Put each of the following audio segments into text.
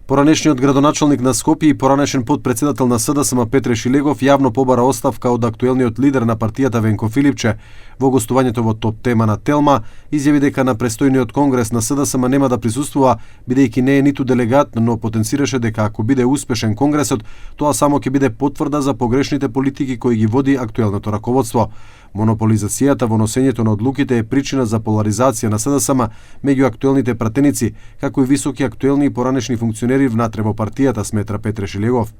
Поранешниот градоначалник на Скопје и поранешен потпредседател на СДСМ Петре Шилегов јавно побара оставка од актуелниот лидер на партијата Венко Филипче. Во гостувањето во Топ тема на Телма изјави дека на престојниот конгрес на СДСМ нема да присуствува, бидејќи не е ниту делегат, но потенцираше дека ако биде успешен конгресот, тоа само ќе биде потврда за погрешните политики кои ги води актуелното раководство. Монополизацијата во носењето на одлуките е причина за поларизација на СДСМ меѓу актуелните пратеници, како и високи актуелни и поранешни функционери внатре во партијата, сметра Петре Шилегов.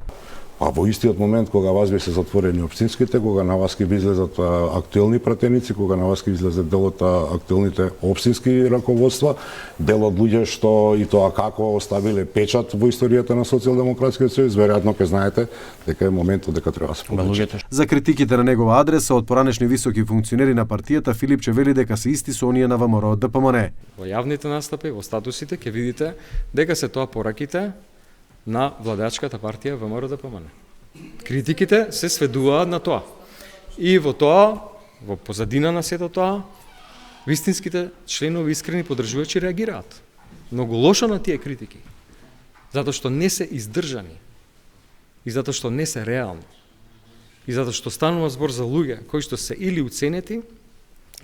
А во истиот момент кога вас се затворени општинските, кога на вас ќе излезат актуелни пратеници, кога на вас ќе излезат дел од актуелните општински раководства, дел од луѓе што и тоа како оставиле печат во историјата на Социјалдемократскиот сојуз, веројатно ќе знаете дека е моментот дека треба да се повлече. За критиките на негова адреса од поранешни високи функционери на партијата, Филипче вели дека се исти со оние на ВМРО ДПМН. Во јавните настапи, во статусите ќе видите дека се тоа пораките на владеачката партија ВМРО ДПМН. Критиките се сведуваат на тоа. И во тоа, во позадина на сето тоа, вистинските членови искрени поддржувачи реагираат. Многу лошо на тие критики. Затоа што не се издржани. И затоа што не се реални. И затоа што станува збор за луѓе кои што се или уценети,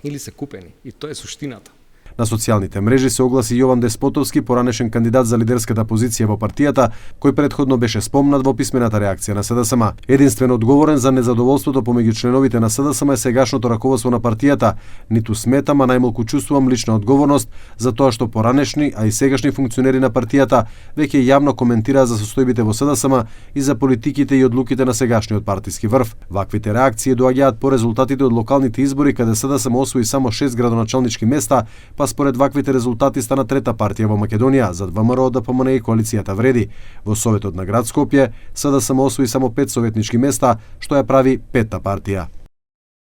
или се купени. И тоа е суштината. На социјалните мрежи се огласи Јован Деспотовски, поранешен кандидат за лидерската позиција во партијата, кој претходно беше спомнат во писмената реакција на СДСМ. Единствено одговорен за незадоволството помеѓу членовите на СДСМ е сегашното раководство на партијата. Ниту сметам, а најмалку чувствувам лична одговорност за тоа што поранешни, а и сегашни функционери на партијата веќе јавно коментираа за состојбите во СДСМ и за политиките и одлуките на сегашниот партиски врв. Ваквите реакции доаѓаат по резултатите од локалните избори, каде СДСМ освои само 6 градоначалнички места, па според ваквите резултати стана трета партија во Македонија, зад ВМРО ДПМН и коалицијата Вреди. Во Советот на град Скопје СДСМ освои само 5 советнички места, што ја прави петта партија.